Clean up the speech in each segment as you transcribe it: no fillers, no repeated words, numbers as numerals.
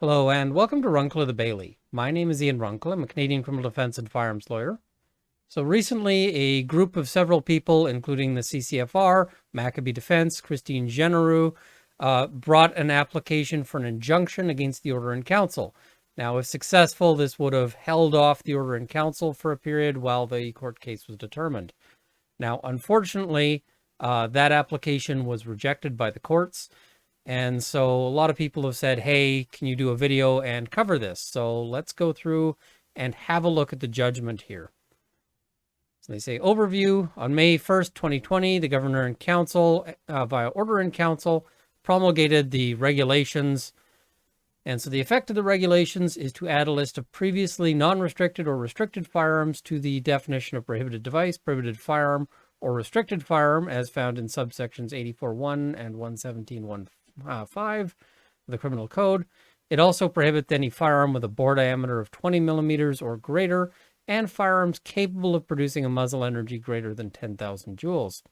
Hello and welcome to Runkle of the Bailey. My name is Ian Runkle. I'm a Canadian criminal defense and firearms lawyer. So recently, a group of several people, including the CCFR, Maccabee Defense, Christine Genereux, brought an application for an injunction against the order in council. Now, if successful, this would have held off the order in council for a period while the court case was determined. Now, unfortunately, that application was rejected by the courts. And so a lot of people have said, hey, can you do a video and cover this? So let's go through and have a look at the judgment here. So they say, overview, on May 1st, 2020, the Governor and Council, via order in council, promulgated the regulations. And so the effect of the regulations is to add a list of previously non-restricted or restricted firearms to the definition of prohibited device, prohibited firearm, or restricted firearm as found in subsections 84.1 and 117.1. 5 of the Criminal Code. It also prohibits any firearm with a bore diameter of 20 millimeters or greater and firearms capable of producing a muzzle energy greater than 10,000 joules.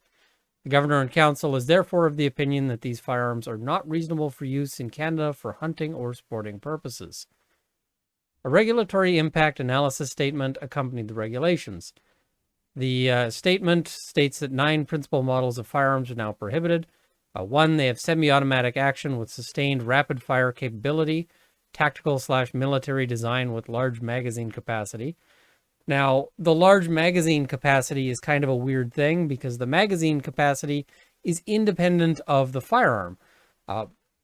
The Governor and Council is therefore of the opinion that these firearms are not reasonable for use in Canada for hunting or sporting purposes. A regulatory impact analysis statement accompanied the regulations. The statement states that 9 principal models of firearms are now prohibited. 1, they have semi-automatic action with sustained rapid-fire capability, tactical/military design with large magazine capacity. Now, the large magazine capacity is kind of a weird thing because the magazine capacity is independent of the firearm.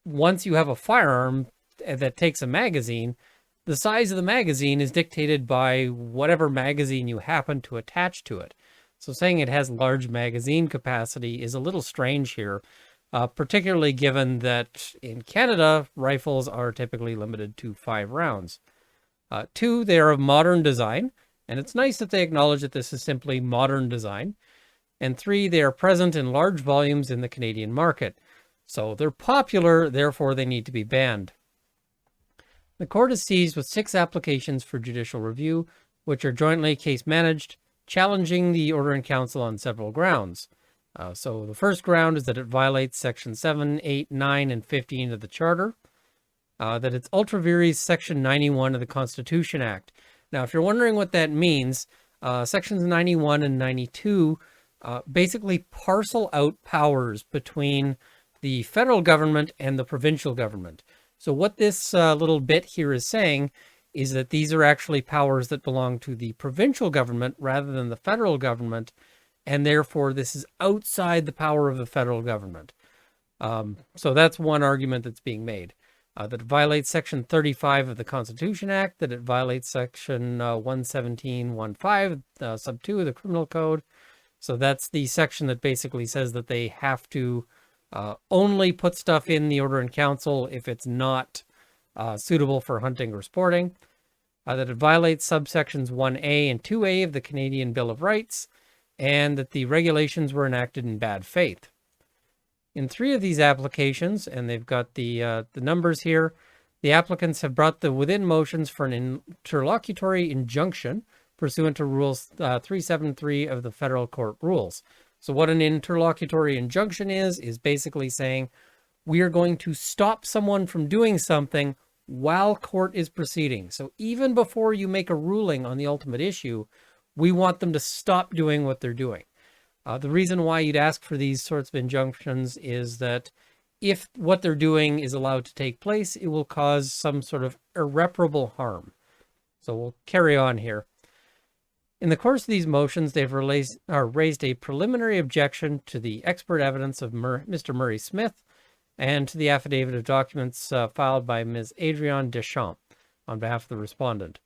Once you have a firearm that takes a magazine, the size of the magazine is dictated by whatever magazine you happen to attach to it. So saying it has large magazine capacity is a little strange here. Particularly given that in Canada, rifles are typically limited to 5 rounds. 2, they are of modern design, and it's nice that they acknowledge that this is simply modern design. And 3, they are present in large volumes in the Canadian market. So they're popular, therefore they need to be banned. The court is seized with 6 applications for judicial review, which are jointly case managed, challenging the order in council on several grounds. So the first ground is that it violates Section 7, 8, 9, and 15 of the Charter, that it's ultra vires Section 91 of the Constitution Act. Now, if you're wondering what that means, Sections 91 and 92 basically parcel out powers between the federal government and the provincial government. So what this little bit here is saying is that these are actually powers that belong to the provincial government rather than the federal government, and therefore this is outside the power of the federal government. So that's one argument that's being made. That it violates Section 35 of the Constitution Act, that it violates Section 117.15, sub 2 of the Criminal Code. So that's the section that basically says that they have to only put stuff in the order in council if it's not suitable for hunting or sporting. That it violates subsections 1A and 2A of the Canadian Bill of Rights, and that the regulations were enacted in bad faith. In 3 of these applications, and they've got the numbers here, the applicants have brought the within motions for an interlocutory injunction pursuant to Rules 373 of the Federal Court Rules. So what an interlocutory injunction is basically saying, we are going to stop someone from doing something while court is proceeding. So even before you make a ruling on the ultimate issue, we want them to stop doing what they're doing. The reason why you'd ask for these sorts of injunctions is that if what they're doing is allowed to take place, it will cause some sort of irreparable harm. So we'll carry on here. In the course of these motions, they've raised a preliminary objection to the expert evidence of Mr. Murray Smith and to the affidavit of documents filed by Ms. Adrienne Deschamps on behalf of the respondent.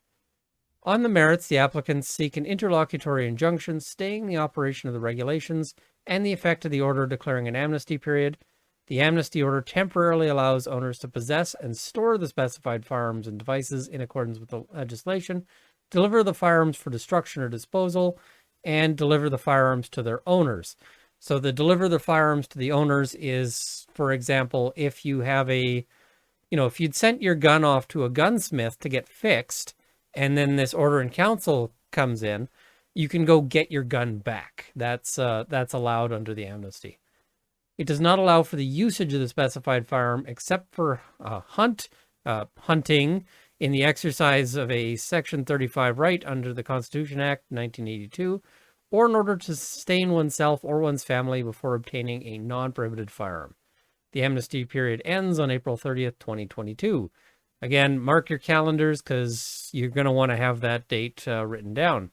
On the merits, the applicants seek an interlocutory injunction staying the operation of the regulations and the effect of the order declaring an amnesty period. The amnesty order temporarily allows owners to possess and store the specified firearms and devices in accordance with the legislation, deliver the firearms for destruction or disposal, and deliver the firearms to their owners. So the deliver the firearms to the owners is, for example, if you have if you'd sent your gun off to a gunsmith to get fixed, and then this order in council comes in, you can go get your gun back. That's allowed under the amnesty. It does not allow for the usage of the specified firearm except for hunt, hunting in the exercise of a Section 35 right under the Constitution Act 1982, or in order to sustain oneself or one's family before obtaining a non-prohibited firearm. The amnesty period ends on April 30th, 2022. Again, mark your calendars because you're going to want to have that date written down.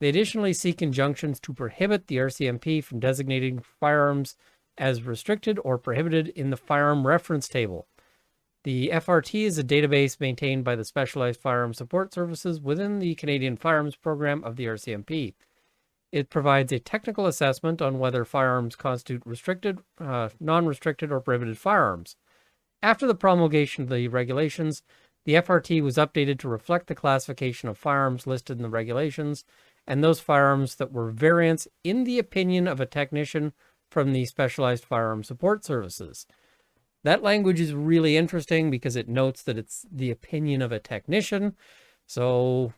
They additionally seek injunctions to prohibit the RCMP from designating firearms as restricted or prohibited in the firearm reference table. The FRT is a database maintained by the Specialized Firearm Support Services within the Canadian Firearms Program of the RCMP. It provides a technical assessment on whether firearms constitute restricted, non-restricted, or prohibited firearms. After the promulgation of the regulations, the FRT was updated to reflect the classification of firearms listed in the regulations and those firearms that were variants in the opinion of a technician from the Specialized Firearm Support Services. That language is really interesting because it notes that it's the opinion of a technician. So,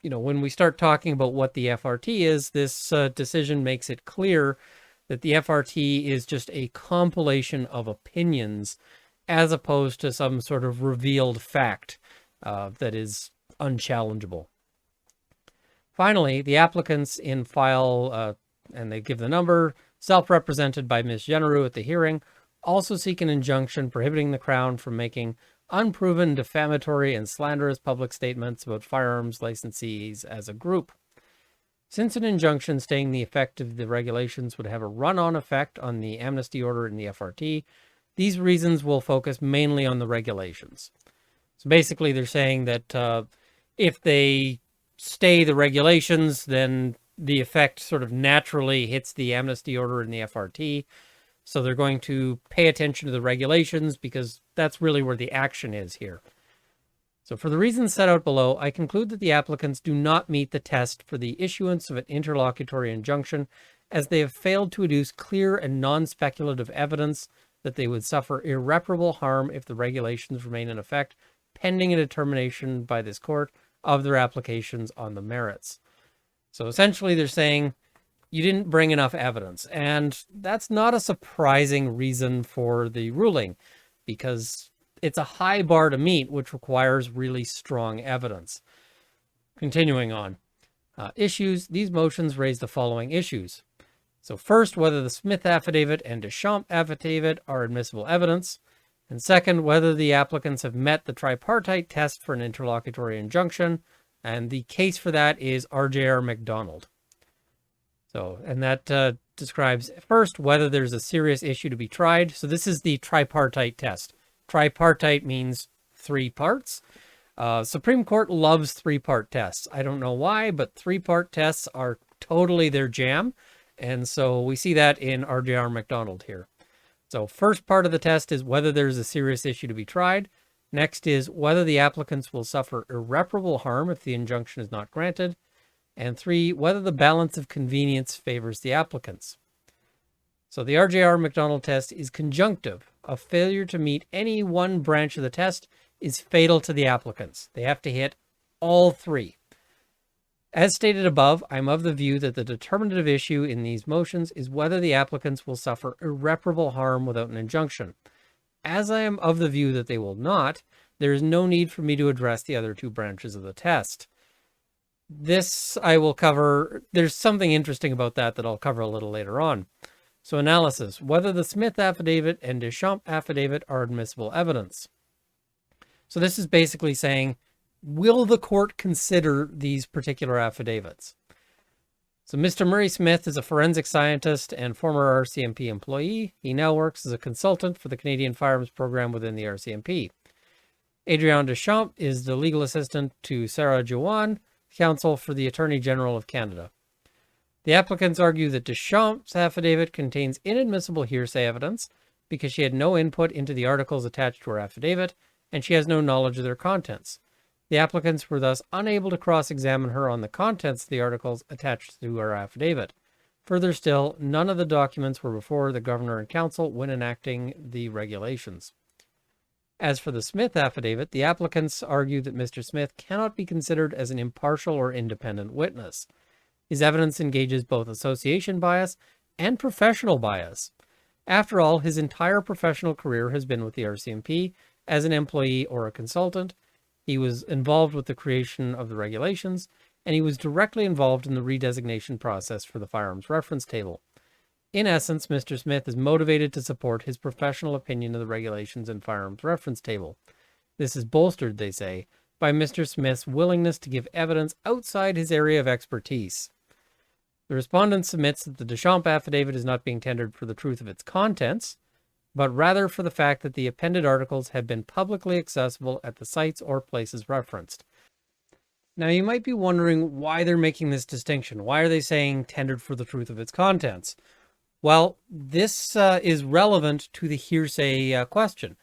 when we start talking about what the FRT is, this decision makes it clear that the FRT is just a compilation of opinions as opposed to some sort of revealed fact that is unchallengeable. Finally, the applicants in file, and they give the number, self-represented by Ms. Generou at the hearing, also seek an injunction prohibiting the Crown from making unproven defamatory and slanderous public statements about firearms licensees as a group. Since an injunction stating the effect of the regulations would have a run-on effect on the amnesty order in the FRT, these reasons will focus mainly on the regulations. So basically they're saying that if they stay the regulations, then the effect sort of naturally hits the amnesty order in the FRT. So they're going to pay attention to the regulations because that's really where the action is here. So for the reasons set out below, I conclude that the applicants do not meet the test for the issuance of an interlocutory injunction, as they have failed to adduce clear and non-speculative evidence that they would suffer irreparable harm if the regulations remain in effect, pending a determination by this court of their applications on the merits. So essentially they're saying you didn't bring enough evidence, and that's not a surprising reason for the ruling, because it's a high bar to meet, which requires really strong evidence. Continuing on. Issues. These motions raise the following issues. So first, whether the Smith affidavit and Deschamps affidavit are admissible evidence. And second, whether the applicants have met the tripartite test for an interlocutory injunction. And the case for that is RJR McDonald. So, and that describes first whether there's a serious issue to be tried. So this is the tripartite test. Tripartite means 3 parts. Supreme Court loves 3-part tests. I don't know why, but 3-part tests are totally their jam. And so we see that in RJR McDonald here. So first part of the test is whether there's a serious issue to be tried. Next is whether the applicants will suffer irreparable harm if the injunction is not granted. And 3, whether the balance of convenience favors the applicants. So the RJR McDonald test is conjunctive. A failure to meet any one branch of the test is fatal to the applicants. They have to hit all 3. As stated above, I'm of the view that the determinative issue in these motions is whether the applicants will suffer irreparable harm without an injunction. As I am of the view that they will not, there is no need for me to address the other 2 branches of the test. This I will cover. There's something interesting about that I'll cover a little later on. So analysis, whether the Smith affidavit and Deschamps affidavit are admissible evidence. So this is basically saying, will the court consider these particular affidavits? So Mr. Murray Smith is a forensic scientist and former RCMP employee. He now works as a consultant for the Canadian Firearms Program within the RCMP. Adrienne Deschamps is the legal assistant to Sarah Juan, counsel for the Attorney General of Canada. The applicants argue that Deschamps' affidavit contains inadmissible hearsay evidence because she had no input into the articles attached to her affidavit, and she has no knowledge of their contents. The applicants were thus unable to cross-examine her on the contents of the articles attached to her affidavit. Further still, none of the documents were before the Governor and Council when enacting the regulations. As for the Smith affidavit, the applicants argue that Mr. Smith cannot be considered as an impartial or independent witness. His evidence engages both association bias and professional bias. After all, his entire professional career has been with the RCMP, as an employee or a consultant. He was involved with the creation of the regulations, and he was directly involved in the redesignation process for the firearms reference table. In essence, Mr. Smith is motivated to support his professional opinion of the regulations and firearms reference table. This is bolstered, they say, by Mr. Smith's willingness to give evidence outside his area of expertise. The respondent submits that the Deschamps affidavit is not being tendered for the truth of its contents, but rather for the fact that the appended articles have been publicly accessible at the sites or places referenced. Now, you might be wondering why they're making this distinction. Why are they saying tendered for the truth of its contents? Well, this is relevant to the hearsay question.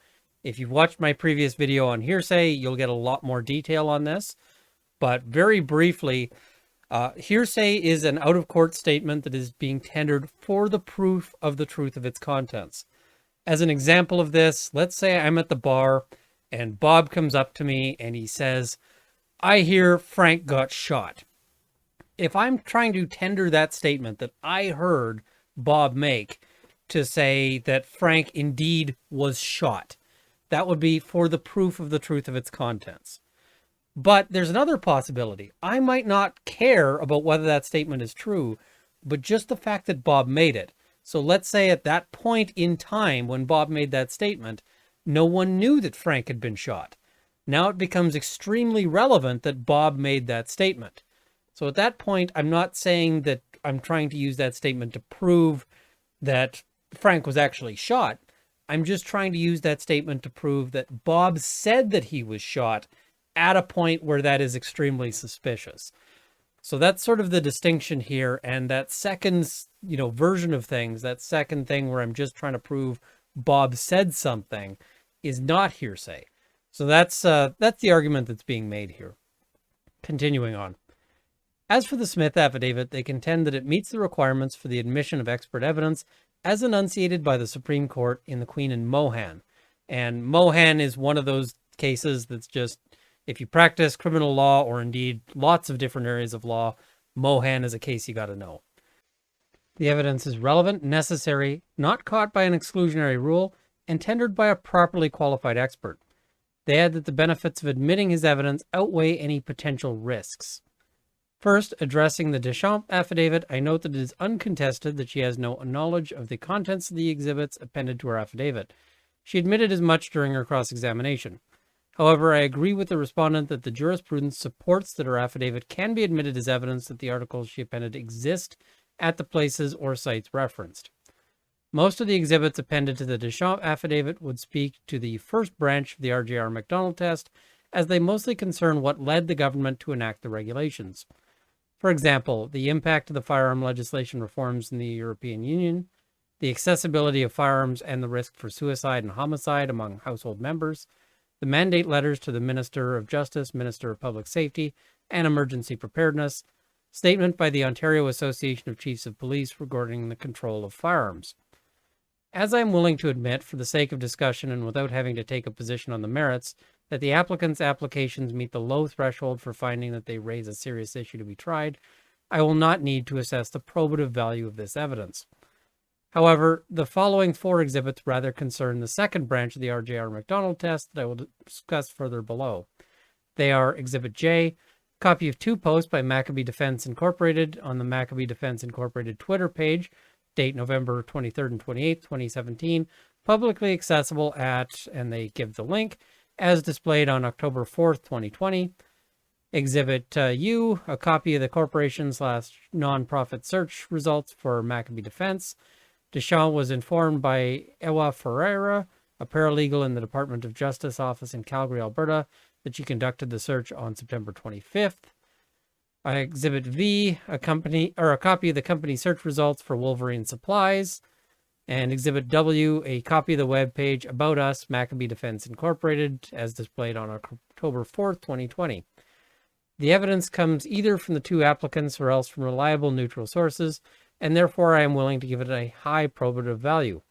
If you've watched my previous video on hearsay, you'll get a lot more detail on this. But very briefly, hearsay is an out-of-court statement that is being tendered for the proof of the truth of its contents. As an example of this, let's say I'm at the bar and Bob comes up to me and he says, "I hear Frank got shot." If I'm trying to tender that statement that I heard Bob make to say that Frank indeed was shot, that would be for the proof of the truth of its contents. But there's another possibility. I might not care about whether that statement is true, but just the fact that Bob made it. So let's say at that point in time when Bob made that statement, no one knew that Frank had been shot. Now it becomes extremely relevant that Bob made that statement. So at that point, I'm not saying that I'm trying to use that statement to prove that Frank was actually shot. I'm just trying to use that statement to prove that Bob said that he was shot at a point where that is extremely suspicious. So that's sort of the distinction here. And that second, version of things, that second thing where I'm just trying to prove Bob said something, is not hearsay. So that's the argument that's being made here. Continuing on. As for the Smith affidavit, they contend that it meets the requirements for the admission of expert evidence as enunciated by the Supreme Court in the Queen and Mohan. And Mohan is one of those cases that's just, if you practice criminal law or indeed lots of different areas of law, Mohan is a case you got to know. The evidence is relevant, necessary, not caught by an exclusionary rule, and tendered by a properly qualified expert. They add that the benefits of admitting his evidence outweigh any potential risks. First, addressing the Deschamps affidavit, I note that it is uncontested that she has no knowledge of the contents of the exhibits appended to her affidavit. She admitted as much during her cross-examination. However, I agree with the respondent that the jurisprudence supports that her affidavit can be admitted as evidence that the articles she appended exist at the places or sites referenced. Most of the exhibits appended to the Deschamps affidavit would speak to the first branch of the RJR MacDonald test, as they mostly concern what led the government to enact the regulations. For example, the impact of the firearm legislation reforms in the European Union, the accessibility of firearms and the risk for suicide and homicide among household members, the mandate letters to the Minister of Justice, Minister of Public Safety, and Emergency Preparedness, statement by the Ontario Association of Chiefs of Police regarding the control of firearms. As I am willing to admit, for the sake of discussion and without having to take a position on the merits, that the applicant's applications meet the low threshold for finding that they raise a serious issue to be tried, I will not need to assess the probative value of this evidence. However, the following four exhibits rather concern the second branch of the RJR MacDonald test that I will discuss further below. They are Exhibit J, copy of two posts by Maccabee Defense Incorporated on the Maccabee Defense Incorporated Twitter page, date November 23rd and 28th, 2017, publicly accessible at, and they give the link, as displayed on October 4th, 2020. Exhibit U, a copy of the corporation/nonprofit search results for Maccabee Defense. Deschamps was informed by Ewa Ferreira, a paralegal in the Department of Justice office in Calgary, Alberta, that she conducted the search on September 25th. Exhibit V, a copy of the company search results for Wolverine Supplies. And Exhibit W, a copy of the webpage About Us, Maccabee Defense Incorporated, as displayed on October 4th, 2020. The evidence comes either from the two applicants or else from reliable neutral sources, and therefore I am willing to give it a high probative value.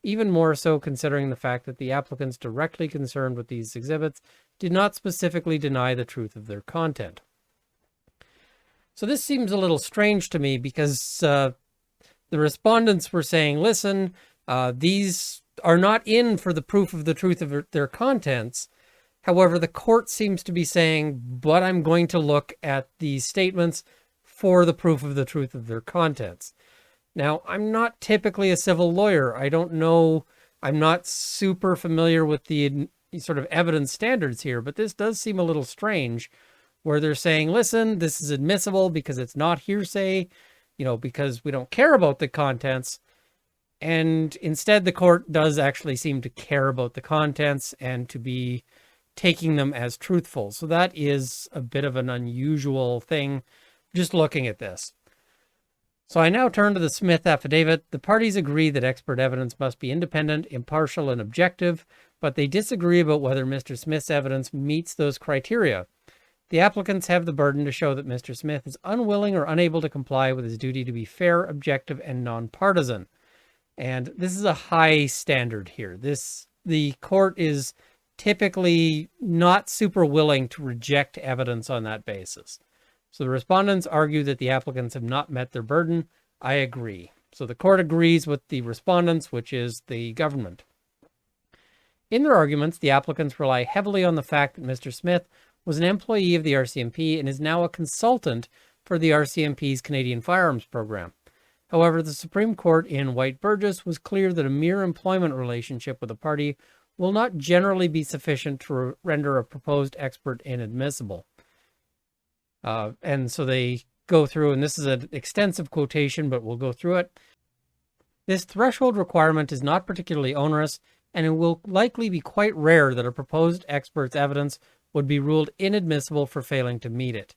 Even more so considering the fact that the applicants directly concerned with these exhibits did not specifically deny the truth of their content. So this seems a little strange to me because the respondents were saying, listen, these are not in for the proof of the truth of their contents. However, the court seems to be saying, but I'm going to look at these statements for the proof of the truth of their contents. Now, I'm not typically a civil lawyer. I don't know, I'm not super familiar with the sort of evidence standards here, but this does seem a little strange, where they're saying, listen, this is admissible because it's not hearsay, because we don't care about the contents. And instead, the court does actually seem to care about the contents and to be taking them as truthful. So that is a bit of an unusual thing, just looking at this. So I now turn to the Smith affidavit. The parties agree that expert evidence must be independent, impartial, and objective, but they disagree about whether Mr. Smith's evidence meets those criteria. The applicants have the burden to show that Mr. Smith is unwilling or unable to comply with his duty to be fair, objective, and nonpartisan. And this is a high standard here. The court is typically not super willing to reject evidence on that basis. So the respondents argue that the applicants have not met their burden. I agree. So the court agrees with the respondents, which is the government. In their arguments, the applicants rely heavily on the fact that Mr. Smith was an employee of the RCMP and is now a consultant for the RCMP's Canadian Firearms Program. However, the Supreme Court in White Burgess was clear that a mere employment relationship with a party will not generally be sufficient to render a proposed expert inadmissible. And so they go through, and this is an extensive quotation, but we'll go through it. This threshold requirement is not particularly onerous, and it will likely be quite rare that a proposed expert's evidence would be ruled inadmissible for failing to meet it.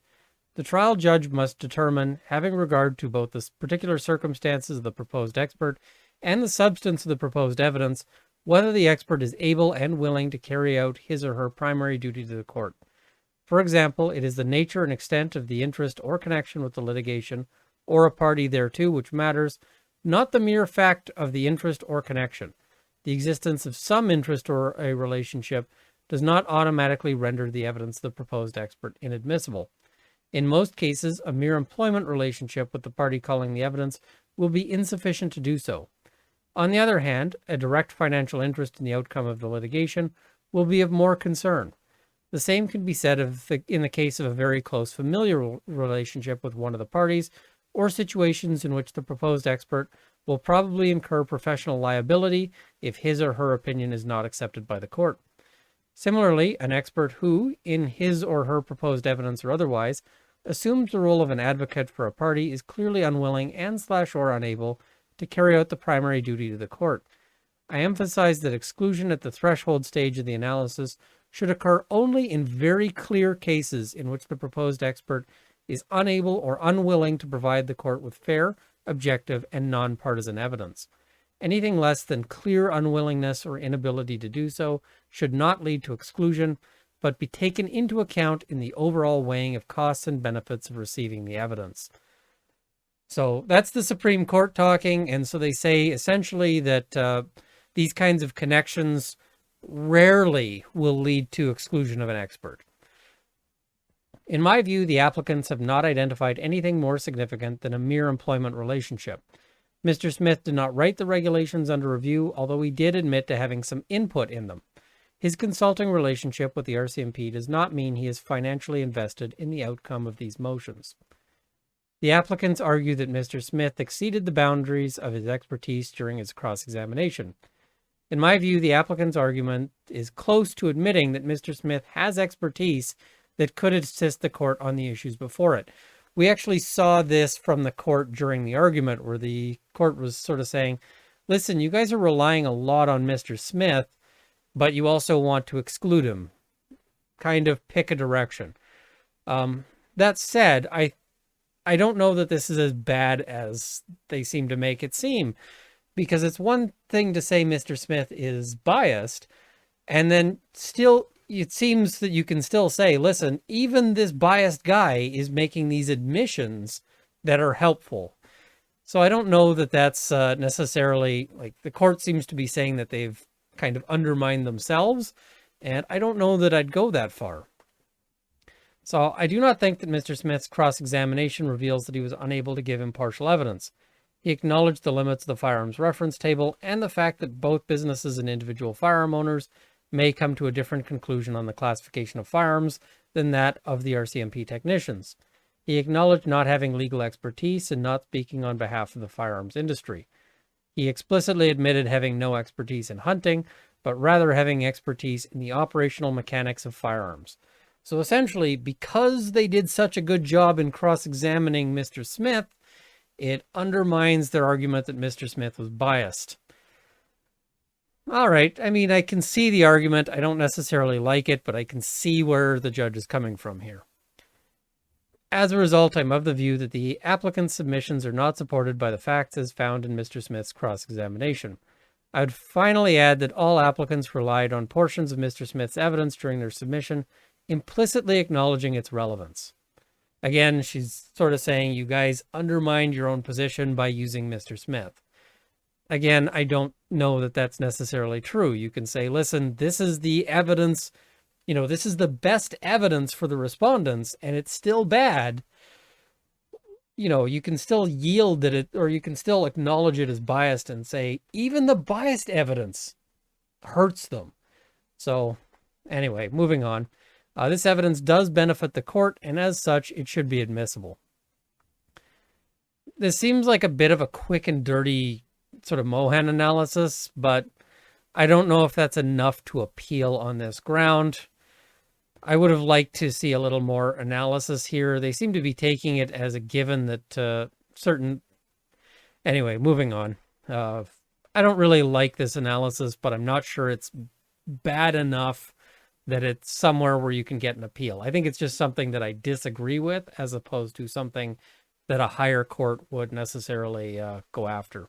The trial judge must determine, having regard to both the particular circumstances of the proposed expert and the substance of the proposed evidence, whether the expert is able and willing to carry out his or her primary duty to the court. For example, it is the nature and extent of the interest or connection with the litigation or a party thereto which matters, not the mere fact of the interest or connection. The existence of some interest or a relationship does not automatically render the evidence of the proposed expert inadmissible. In most cases, a mere employment relationship with the party calling the evidence will be insufficient to do so. On the other hand, a direct financial interest in the outcome of the litigation will be of more concern. The same can be said in the case of a very close familial relationship with one of the parties, or situations in which the proposed expert will probably incur professional liability if his or her opinion is not accepted by the court. Similarly, an expert who, in his or her proposed evidence or otherwise, assumes the role of an advocate for a party is clearly unwilling and/or unable to carry out the primary duty to the court. I emphasize that exclusion at the threshold stage of the analysis should occur only in very clear cases in which the proposed expert is unable or unwilling to provide the court with fair, objective, and nonpartisan evidence. Anything less than clear unwillingness or inability to do so should not lead to exclusion, but be taken into account in the overall weighing of costs and benefits of receiving the evidence. So that's the Supreme Court talking, and so they say essentially that these kinds of connections rarely will lead to exclusion of an expert. In my view, the applicants have not identified anything more significant than a mere employment relationship. Mr. Smith did not write the regulations under review, although he did admit to having some input in them. His consulting relationship with the RCMP does not mean he is financially invested in the outcome of these motions. The applicants argue that Mr. Smith exceeded the boundaries of his expertise during his cross-examination. In my view, the applicant's argument is close to admitting that Mr. Smith has expertise that could assist the court on the issues before it. We actually saw this from the court during the argument, where the court was sort of saying, listen, you guys are relying a lot on Mr. Smith, but you also want to exclude him. Kind of pick a direction. That said, I don't know that this is as bad as they seem to make it seem, because it's one thing to say Mr. Smith is biased, and then still it seems that you can still say, listen, even this biased guy is making these admissions that are helpful. So I don't know that that's necessarily, like, the court seems to be saying that they've kind of undermined themselves, and I don't know that I'd go that far. So I do not think that Mr. Smith's cross-examination reveals that he was unable to give impartial evidence. He acknowledged the limits of the firearms reference table and the fact that both businesses and individual firearm owners may come to a different conclusion on the classification of firearms than that of the RCMP technicians. He acknowledged not having legal expertise and not speaking on behalf of the firearms industry. He explicitly admitted having no expertise in hunting, but rather having expertise in the operational mechanics of firearms. So essentially, because they did such a good job in cross-examining Mr. Smith, it undermines their argument that Mr. Smith was biased. All right, I mean, I can see the argument. I don't necessarily like it, but I can see where the judge is coming from here. As a result, I'm of the view that the applicant's submissions are not supported by the facts as found in Mr. Smith's cross-examination. I would finally add that all applicants relied on portions of Mr. Smith's evidence during their submission, implicitly acknowledging its relevance. Again, she's sort of saying you guys undermined your own position by using Mr. Smith. Again, I don't know that that's necessarily true. You can say, listen, this is the evidence, this is the best evidence for the respondents, and it's still bad. You can still yield that or you can still acknowledge it as biased and say, even the biased evidence hurts them. So anyway, moving on. This evidence does benefit the court, and as such, it should be admissible. This seems like a bit of a quick and dirty sort of Mohan analysis, but I don't know if that's enough to appeal on this ground. I would have liked to see a little more analysis here. They seem to be taking it as a given that Anyway, moving on. I don't really like this analysis, but I'm not sure it's bad enough that it's somewhere where you can get an appeal. I think it's just something that I disagree with as opposed to something that a higher court would necessarily go after.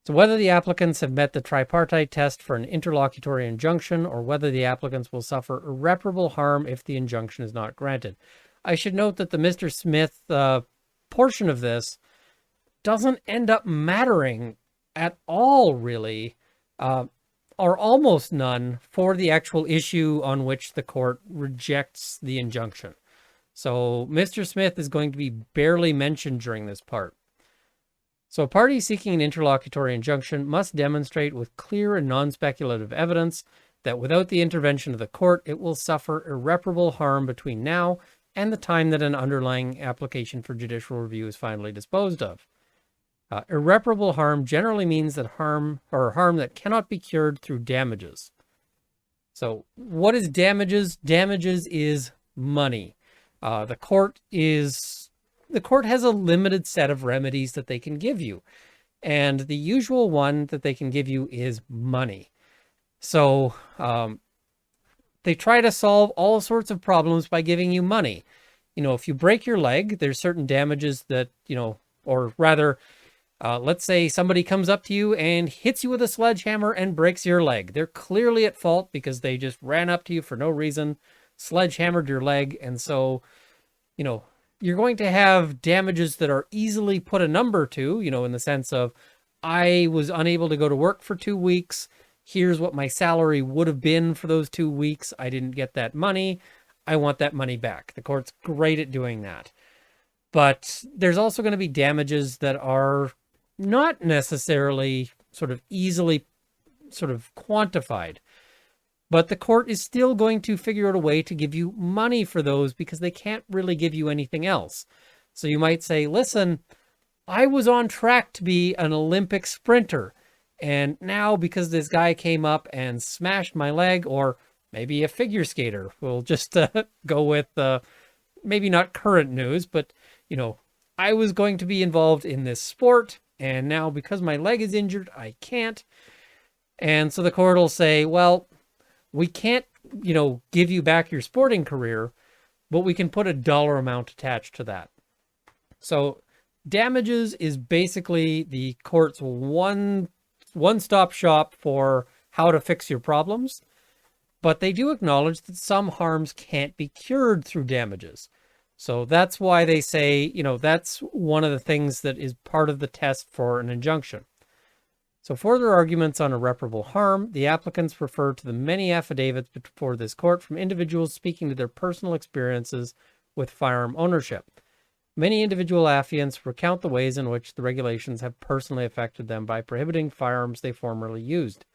So whether the applicants have met the tripartite test for an interlocutory injunction or whether the applicants will suffer irreparable harm if the injunction is not granted. I should note that the Mr. Smith portion of this doesn't end up mattering at all, really, or almost none, for the actual issue on which the court rejects the injunction. So Mr. Smith is going to be barely mentioned during this part. So a party seeking an interlocutory injunction must demonstrate with clear and non-speculative evidence that without the intervention of the court, it will suffer irreparable harm between now and the time that an underlying application for judicial review is finally disposed of. Irreparable harm generally means that harm that cannot be cured through damages. So what is damages? Damages is money. The court has a limited set of remedies that they can give you. And the usual one that they can give you is money. So they try to solve all sorts of problems by giving you money. If you break your leg, there's certain damages that, or rather, let's say somebody comes up to you and hits you with a sledgehammer and breaks your leg. They're clearly at fault because they just ran up to you for no reason, sledgehammered your leg. And so, you're going to have damages that are easily put a number to, in the sense of, I was unable to go to work for 2 weeks. Here's what my salary would have been for those 2 weeks. I didn't get that money. I want that money back. The court's great at doing that. But there's also going to be damages that are not necessarily sort of easily sort of quantified. But the court is still going to figure out a way to give you money for those because they can't really give you anything else. So you might say, listen, I was on track to be an Olympic sprinter. And now because this guy came up and smashed my leg, or maybe a figure skater, we'll just go with maybe not current news, but, I was going to be involved in this sport. And now because my leg is injured, I can't. And so the court will say, well, we can't, give you back your sporting career, but we can put a dollar amount attached to that. So damages is basically the court's one-stop shop for how to fix your problems. But they do acknowledge that some harms can't be cured through damages. So that's why they say, that's one of the things that is part of the test for an injunction. So for their arguments on irreparable harm, the applicants refer to the many affidavits before this court from individuals speaking to their personal experiences with firearm ownership. Many individual affiants recount the ways in which the regulations have personally affected them by prohibiting firearms they formerly used.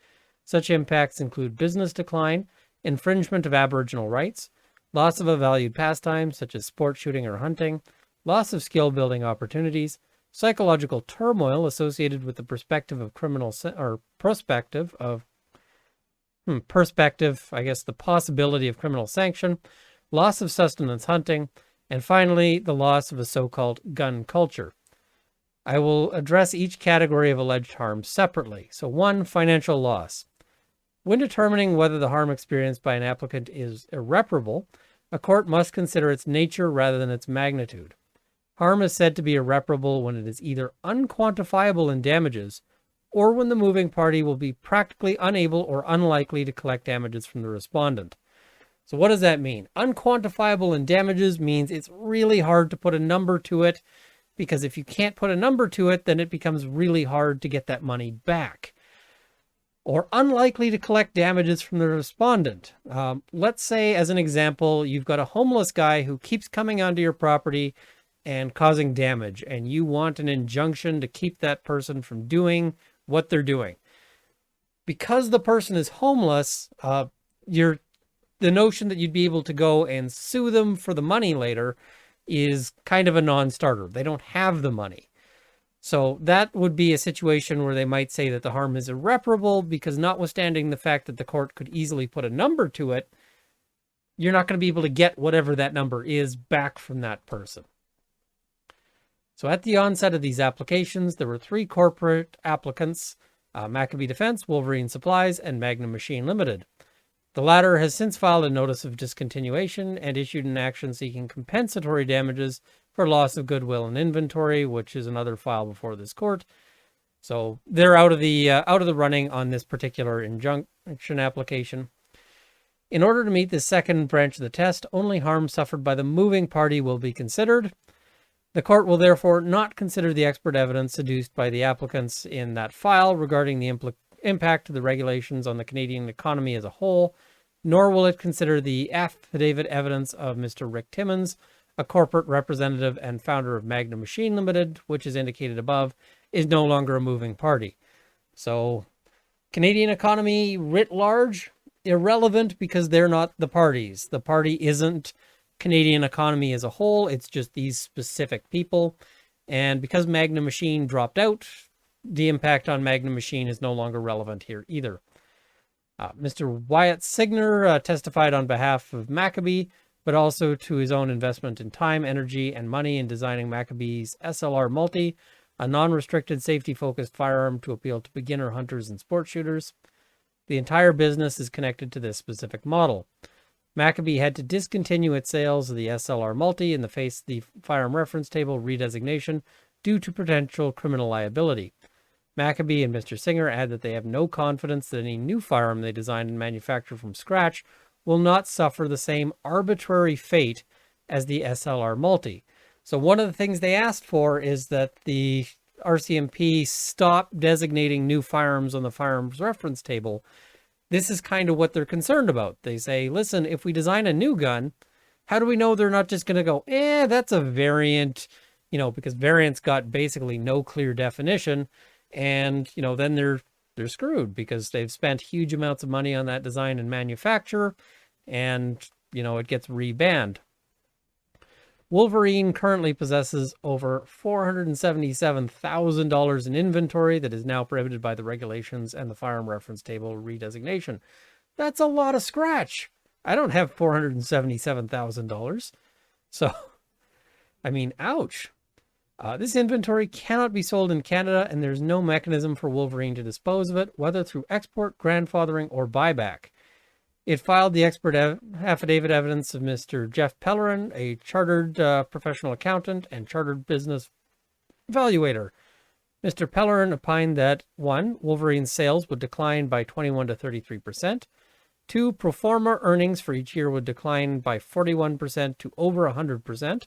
Such impacts include business decline, infringement of Aboriginal rights, loss of a valued pastime such as sport shooting or hunting, loss of skill building opportunities, psychological turmoil associated with the perspective, the possibility of criminal sanction, loss of sustenance hunting, and finally, the loss of a so-called gun culture. I will address each category of alleged harm separately. So 1, financial loss. When determining whether the harm experienced by an applicant is irreparable, a court must consider its nature rather than its magnitude. Harm is said to be irreparable when it is either unquantifiable in damages or when the moving party will be practically unable or unlikely to collect damages from the respondent. So what does that mean? Unquantifiable in damages means it's really hard to put a number to it, because if you can't put a number to it, then it becomes really hard to get that money back. Or unlikely to collect damages from the respondent. Let's say, as an example, you've got a homeless guy who keeps coming onto your property and causing damage, and you want an injunction to keep that person from doing what they're doing. Because the person is homeless, the notion that you'd be able to go and sue them for the money later is kind of a non-starter. They don't have the money. So that would be a situation where they might say that the harm is irreparable, because notwithstanding the fact that the court could easily put a number to it, you're not going to be able to get whatever that number is back from that person. So at the onset of these applications, there were 3 corporate applicants, Maccabee Defense, Wolverine Supplies, and Magnum Machine Limited. The latter has since filed a notice of discontinuation and issued an action seeking compensatory damages for loss of goodwill and inventory, which is another file before this court. So they're out of the running on this particular injunction application. In order to meet the second branch of the test, only harm suffered by the moving party will be considered. The court will therefore not consider the expert evidence adduced by the applicants in that file regarding the impact of the regulations on the Canadian economy as a whole, nor will it consider the affidavit evidence of Mr. Rick Timmons, a corporate representative and founder of Magnum Machine Limited, which is indicated above, is no longer a moving party. So, Canadian economy writ large, irrelevant because they're not the parties. The party isn't Canadian economy as a whole, it's just these specific people. And because Magnum Machine dropped out, the impact on Magnum Machine is no longer relevant here either. Mr. Wyatt Signer testified on behalf of Maccabee, but also to his own investment in time, energy, and money in designing Maccabee's SLR Multi, a non-restricted safety-focused firearm to appeal to beginner hunters and sport shooters. The entire business is connected to this specific model. Maccabee had to discontinue its sales of the SLR Multi in the face of the firearm reference table redesignation due to potential criminal liability. Maccabee and Mr. Singer add that they have no confidence that any new firearm they design and manufacture from scratch will not suffer the same arbitrary fate as the SLR Multi. So one of the things they asked for is that the RCMP stop designating new firearms on the firearms reference table. This is kind of what they're concerned about. They say, listen, if we design a new gun, how do we know they're not just going to go, that's a variant, because variants got basically no clear definition. And, then they're screwed because they've spent huge amounts of money on that design and manufacture, and, it gets rebanned. Wolverine currently possesses over $477,000 in inventory that is now prohibited by the regulations and the firearm reference table redesignation. That's a lot of scratch. I don't have $477,000. So, ouch. This inventory cannot be sold in Canada, and there's no mechanism for Wolverine to dispose of it, whether through export, grandfathering, or buyback. It filed the expert affidavit evidence of Mr. Jeff Pellerin, a chartered professional accountant and chartered business evaluator. Mr. Pellerin opined that 1. Wolverine's sales would decline by 21 to 33%. 2. Pro forma earnings for each year would decline by 41% to over 100%.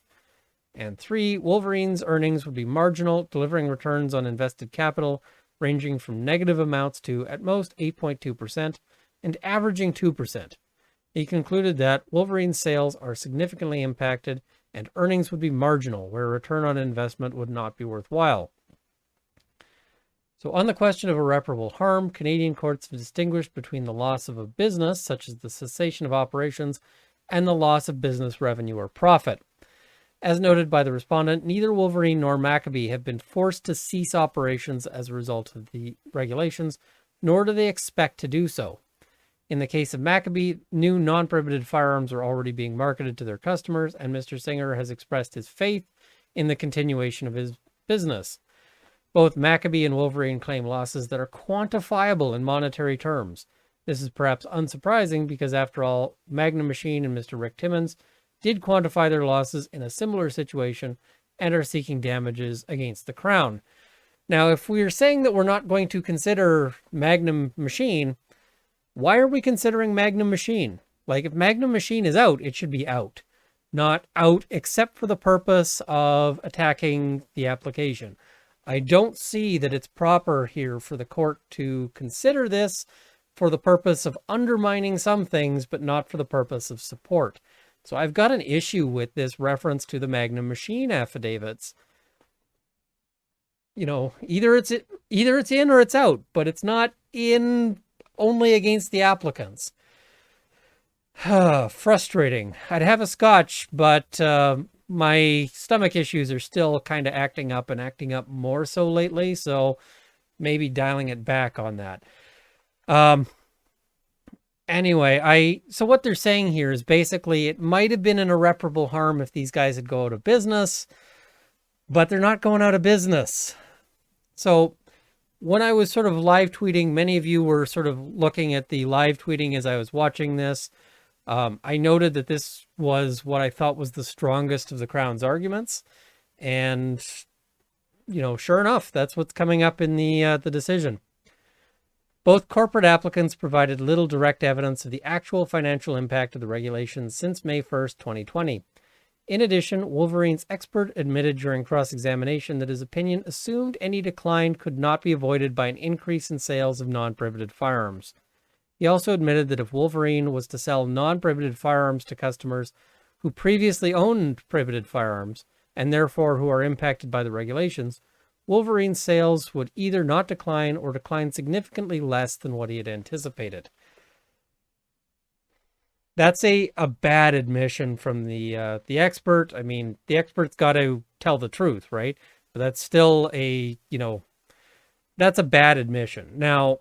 And 3. Wolverine's earnings would be marginal, delivering returns on invested capital ranging from negative amounts to, at most, 8.2%. and averaging 2%. He concluded that Wolverine's sales are significantly impacted and earnings would be marginal, where a return on investment would not be worthwhile. So on the question of irreparable harm, Canadian courts have distinguished between the loss of a business, such as the cessation of operations, and the loss of business revenue or profit. As noted by the respondent, neither Wolverine nor Maccabee have been forced to cease operations as a result of the regulations, nor do they expect to do so. In the case of Maccabee, new non-prohibited firearms are already being marketed to their customers, and Mr. Singer has expressed his faith in the continuation of his business. Both Maccabee and Wolverine claim losses that are quantifiable in monetary terms. This is perhaps unsurprising because, after all, Magnum Machine and Mr. Rick Timmons did quantify their losses in a similar situation and are seeking damages against the Crown. Now, if we're saying that we're not going to consider Magnum Machine, why are we considering Magnum Machine? Like, if Magnum Machine is out, it should be out. Not out except for the purpose of attacking the application. I don't see that it's proper here for the court to consider this for the purpose of undermining some things, but not for the purpose of support. So I've got an issue with this reference to the Magnum Machine affidavits. You know, either it's in or it's out, but it's not in only against the applicants. Frustrating. I'd have a scotch, but my stomach issues are still kind of acting up and acting up more so lately, so maybe dialing it back on that. Anyway, so what they're saying here is basically it might have been an irreparable harm if these guys had go out of business, but they're not going out of business. So when I was sort of live tweeting, many of you were sort of looking at the live tweeting as I was watching this. I noted that this was what I thought was the strongest of the Crown's arguments. And, you know, sure enough, that's what's coming up in the decision. Both corporate applicants provided little direct evidence of the actual financial impact of the regulations since May 1st, 2020. In addition, Wolverine's expert admitted during cross-examination that his opinion assumed any decline could not be avoided by an increase in sales of non-prohibited firearms. He also admitted that if Wolverine was to sell non-prohibited firearms to customers who previously owned prohibited firearms, and therefore who are impacted by the regulations, Wolverine's sales would either not decline or decline significantly less than what he had anticipated. That's a bad admission from the expert. I mean, the expert's got to tell the truth, right? But that's still that's a bad admission. Now,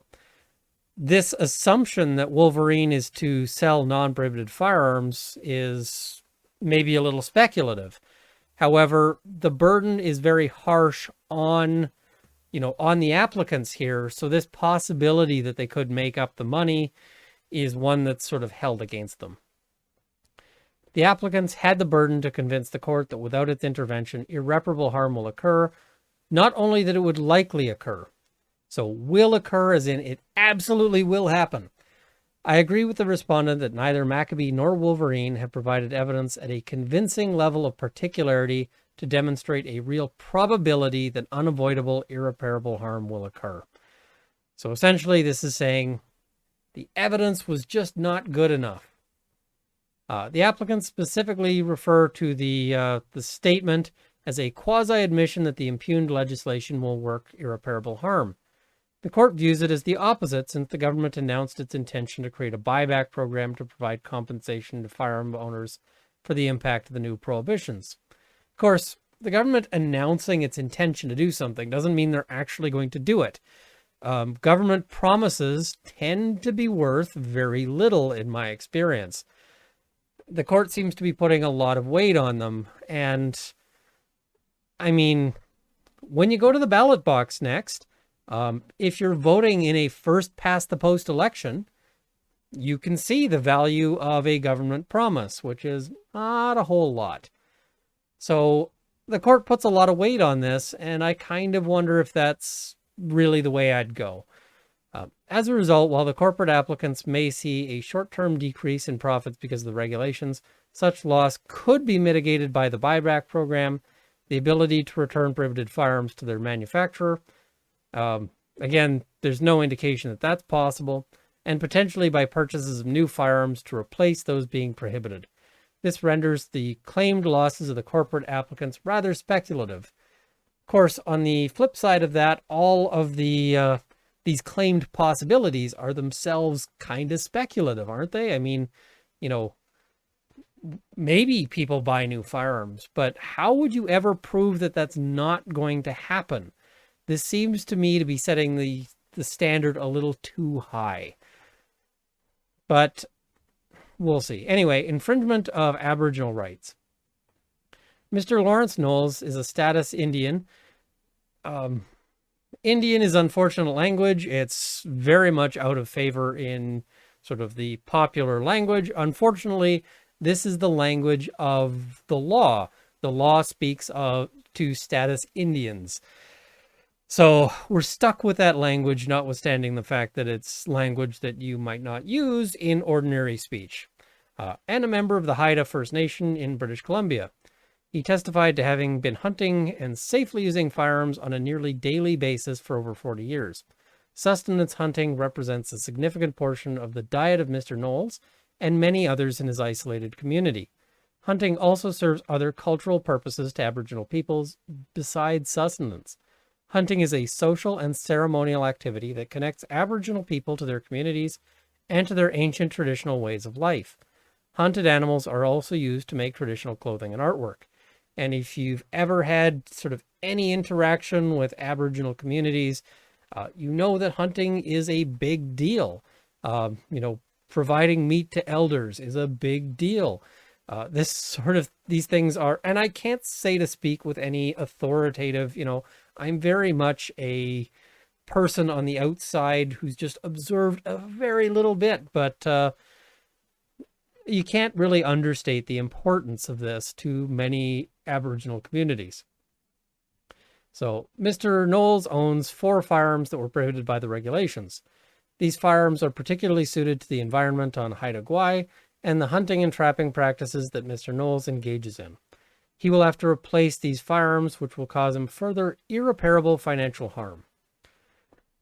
this assumption that Wolverine is to sell non-prohibited firearms is maybe a little speculative. However, the burden is very harsh on the applicants here. So this possibility that they could make up the money is one that's sort of held against them. The applicants had the burden to convince the court that without its intervention, irreparable harm will occur, not only that it would likely occur. So will occur as in it absolutely will happen. I agree with the respondent that neither Maccabee nor Wolverine have provided evidence at a convincing level of particularity to demonstrate a real probability that unavoidable irreparable harm will occur. So essentially this is saying the evidence was just not good enough. The applicants specifically refer to the statement as a quasi-admission that the impugned legislation will work irreparable harm. The court views it as the opposite, since the government announced its intention to create a buyback program to provide compensation to firearm owners for the impact of the new prohibitions. Of course, the government announcing its intention to do something doesn't mean they're actually going to do it. Government promises tend to be worth very little in my experience. The court seems to be putting a lot of weight on them. And I mean, when you go to the ballot box next, if you're voting in a first past the post election, you can see the value of a government promise, which is not a whole lot. So the court puts a lot of weight on this, and I kind of wonder if that's really the way I'd go. As a result, while the corporate applicants may see a short-term decrease in profits because of the regulations, such loss could be mitigated by the buyback program, the ability to return prohibited firearms to their manufacturer. Again, there's no indication that that's possible, and potentially by purchases of new firearms to replace those being prohibited. This renders the claimed losses of the corporate applicants rather speculative. Of course, on the flip side of that, all of the these claimed possibilities are themselves kind of speculative, aren't they? I mean, you know, maybe people buy new firearms, but how would you ever prove that that's not going to happen? This seems to me to be setting the standard a little too high. But we'll see. Anyway, infringement of Aboriginal rights. Mr. Lawrence Knowles is a status Indian. Indian is unfortunate language. It's very much out of favor in sort of the popular language. Unfortunately, this is the language of the law. The law speaks to status Indians. So we're stuck with that language, notwithstanding the fact that it's language that you might not use in ordinary speech. And a member of the Haida First Nation in British Columbia. He testified to having been hunting and safely using firearms on a nearly daily basis for over 40 years. Sustenance hunting represents a significant portion of the diet of Mr. Knowles and many others in his isolated community. Hunting also serves other cultural purposes to Aboriginal peoples besides sustenance. Hunting is a social and ceremonial activity that connects Aboriginal people to their communities and to their ancient traditional ways of life. Hunted animals are also used to make traditional clothing and artwork. And if you've ever had sort of any interaction with Aboriginal communities, you know that hunting is a big deal. Providing meat to elders is a big deal. These things are, and I can't say to speak with any authoritative, I'm very much a person on the outside who's just observed a very little bit, but you can't really understate the importance of this to many Aboriginal communities. So Mr. Knowles owns 4 firearms that were prohibited by the regulations. These firearms are particularly suited to the environment on Haida Gwaii and the hunting and trapping practices that Mr. Knowles engages in. He will have to replace these firearms, which will cause him further irreparable financial harm.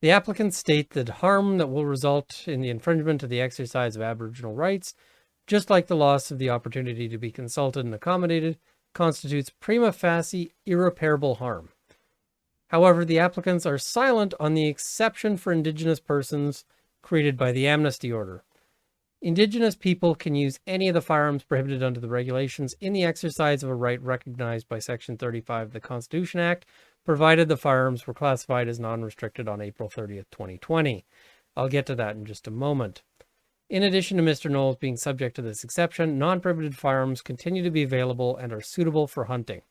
The applicants state that harm that will result in the infringement of the exercise of Aboriginal rights, just like the loss of the opportunity to be consulted and accommodated, constitutes prima facie irreparable harm. However, the applicants are silent on the exception for Indigenous persons created by the Amnesty Order. Indigenous people can use any of the firearms prohibited under the regulations in the exercise of a right recognized by Section 35 of the Constitution Act, provided the firearms were classified as non-restricted on April 30th, 2020. I'll get to that in just a moment. In addition to Mr. Knowles being subject to this exception, non-prohibited firearms continue to be available and are suitable for hunting.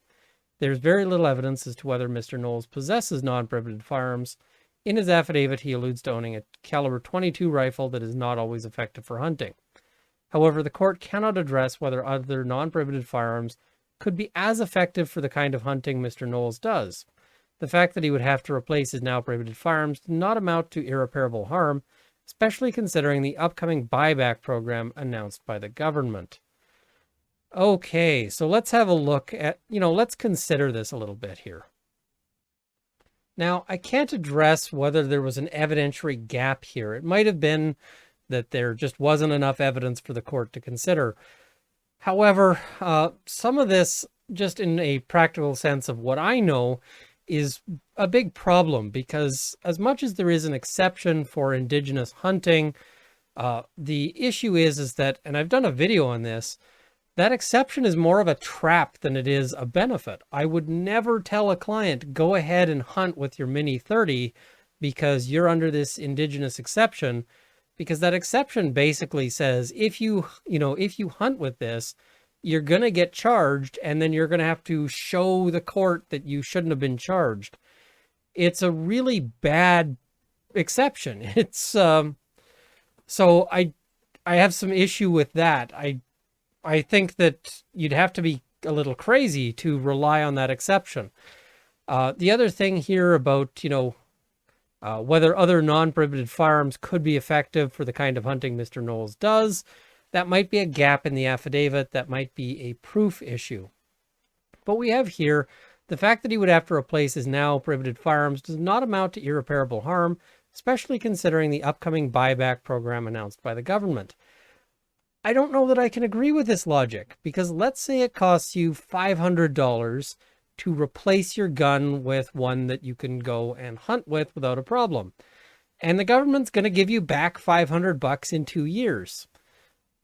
There's very little evidence as to whether Mr. Knowles possesses non-prohibited firearms. In his affidavit, he alludes to owning a caliber .22 rifle that is not always effective for hunting. However, the court cannot address whether other non-prohibited firearms could be as effective for the kind of hunting Mr. Knowles does. The fact that he would have to replace his now prohibited firearms does not amount to irreparable harm, especially considering the upcoming buyback program announced by the government. Okay, so let's have a look at, let's consider this a little bit here. Now, I can't address whether there was an evidentiary gap here. It might have been that there just wasn't enough evidence for the court to consider. However, some of this, just in a practical sense of what I know, is a big problem because as much as there is an exception for Indigenous hunting, the issue is that, and I've done a video on this, that exception is more of a trap than it is a benefit. I would never tell a client, go ahead and hunt with your Mini 30 because you're under this Indigenous exception, because that exception basically says if you hunt with this, you're going to get charged and then you're going to have to show the court that you shouldn't have been charged. It's a really bad exception. It's so I have some issue with that. I think that you'd have to be a little crazy to rely on that exception. The other thing here about, whether other non-prohibited firearms could be effective for the kind of hunting Mr. Knowles does, that might be a gap in the affidavit. That might be a proof issue. But we have here the fact that he would have to replace his now prohibited firearms does not amount to irreparable harm, especially considering the upcoming buyback program announced by the government. I don't know that I can agree with this logic, because let's say it costs you $500 to replace your gun with one that you can go and hunt with without a problem. And the government's going to give you back $500 in 2 years.